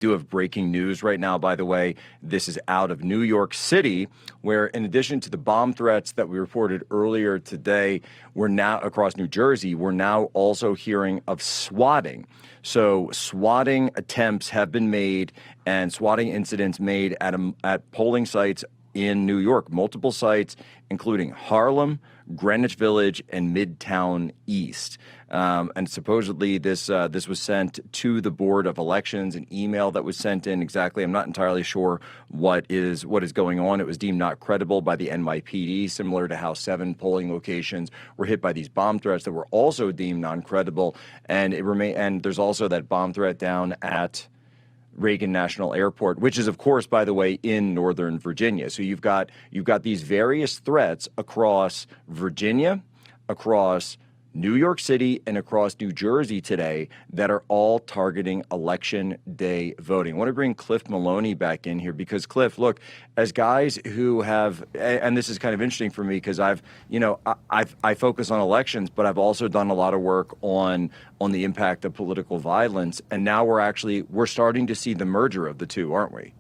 do have breaking news right now, by the way. This is out of New York City, where in addition to the bomb threats that we reported earlier today, we're now across New Jersey, we're now also hearing of swatting. So swatting attempts have been made and swatting incidents made at polling sites in New York, multiple sites, including Harlem, Greenwich Village, and Midtown East. And supposedly this was sent to the Board of Elections, an email that was sent in exactly. I'm not entirely sure what is going on. It was deemed not credible by the NYPD, similar to how 7 polling locations were hit by these bomb threats that were also deemed non-credible. And there's also that bomb threat down at Reagan National Airport, which is, of course, by the way, in Northern Virginia. So you've got these various threats across Virginia, across New York City, and across New Jersey today that are all targeting Election Day voting. I want to bring Cliff Maloney back in here because, Cliff, look, as guys who have, and this is kind of interesting for me because I focus on elections, but I've also done a lot of work on the impact of political violence, and now we're starting to see the merger of the two, aren't we?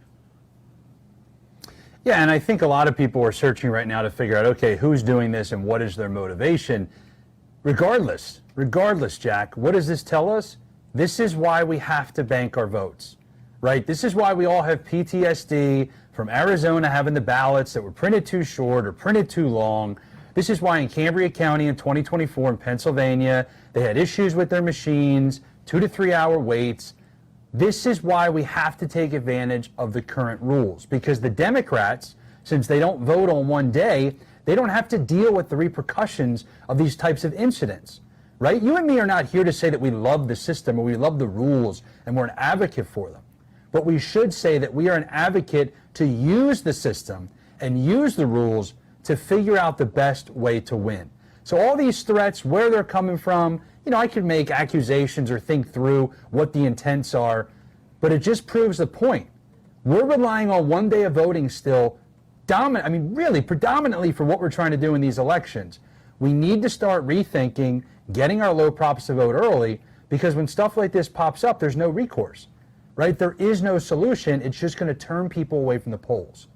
Yeah, and I think a lot of people are searching right now to figure out, okay, who's doing this and what is their motivation? Regardless, Jack, what does this tell us? This is why we have to bank our votes, right? This is why we all have PTSD from Arizona having the ballots that were printed too short or printed too long. This is why in Cambria County in 2024 in Pennsylvania, they had issues with their machines, 2 to 3 hour waits. This is why we have to take advantage of the current rules, because the Democrats, since they don't vote on one day, they don't have to deal with the repercussions of these types of incidents, right? You and me are not here to say that we love the system or we love the rules and we're an advocate for them. But we should say that we are an advocate to use the system and use the rules to figure out the best way to win. So all these threats, where they're coming from, I could make accusations or think through what the intents are, but it just proves the point. We're relying on one day of voting still predominantly for what we're trying to do in these elections. We need to start rethinking getting our low props to vote early, because when stuff like this pops up, there's no recourse, right? There is no solution. It's just going to turn people away from the polls.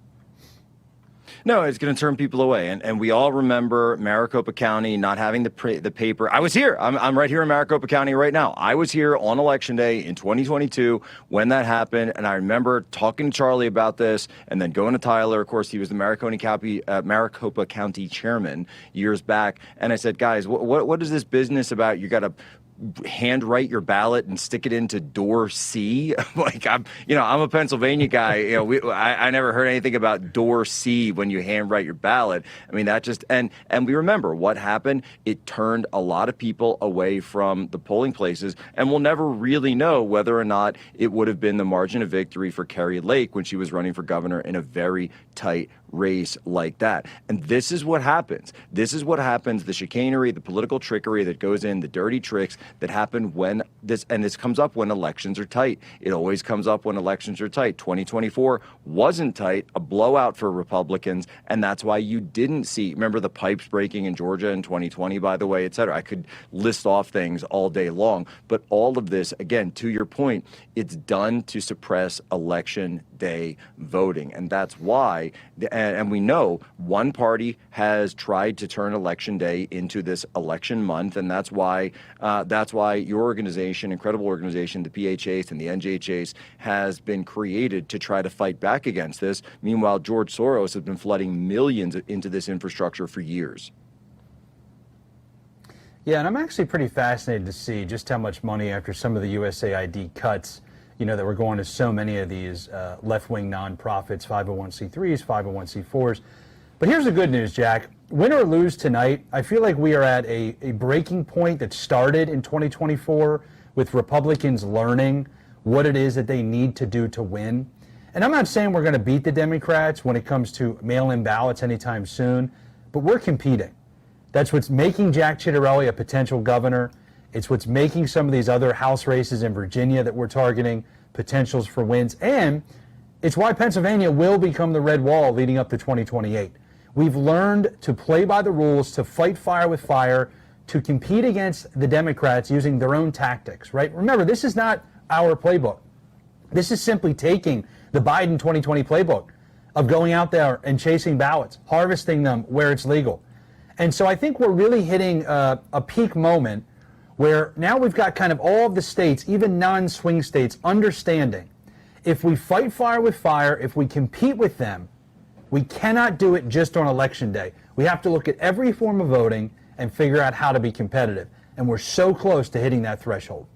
No, it's going to turn people away. And we all remember Maricopa County not having the paper. I was here. I'm right here in Maricopa County right now. I was here on Election Day in 2022 when that happened. And I remember talking to Charlie about this and then going to Tyler. Of course, he was the Maricopa County chairman years back. And I said, guys, what is this business about? You got to handwrite your ballot and stick it into door C. Like I'm a Pennsylvania guy. I never heard anything about door C when you handwrite your ballot. I mean, that just and we remember what happened. It turned a lot of people away from the polling places, and we'll never really know whether or not it would have been the margin of victory for Kari Lake when she was running for governor in a very tight race like that. And this is what happens. This is what happens, the chicanery, the political trickery that goes in, the dirty tricks that happen when this comes up when elections are tight. It always comes up when elections are tight. 2024 wasn't tight, a blowout for Republicans, and that's why you didn't see, remember the pipes breaking in Georgia in 2020, by the way, et cetera. I could list off things all day long, but all of this, again, to your point, it's done to suppress election day voting. And that's why, and we know one party has tried to turn election day into this election month, and that's why your organization, incredible organization, the PHAs and the NJHAs, has been created to try to fight back against this. Meanwhile, George Soros has been flooding millions into this infrastructure for years. Yeah, and I'm actually pretty fascinated to see just how much money, after some of the USAID cuts, that we're going to so many of these left-wing nonprofits, 501c3s, 501c4s. But here's the good news, Jack. Win or lose tonight, I feel like we are at a breaking point that started in 2024 with Republicans learning what it is that they need to do to win. And I'm not saying we're going to beat the Democrats when it comes to mail-in ballots anytime soon, but we're competing. That's what's making Jack Ciattarelli a potential governor. It's what's making some of these other House races in Virginia that we're targeting potentials for wins. And it's why Pennsylvania will become the red wall leading up to 2028. We've learned to play by the rules, to fight fire with fire, to compete against the Democrats using their own tactics, right? Remember, this is not our playbook. This is simply taking the Biden 2020 playbook of going out there and chasing ballots, harvesting them where it's legal. And so I think we're really hitting a peak moment where now we've got kind of all of the states, even non-swing states, understanding if we fight fire with fire, if we compete with them, we cannot do it just on election day. We have to look at every form of voting and figure out how to be competitive. And we're so close to hitting that threshold.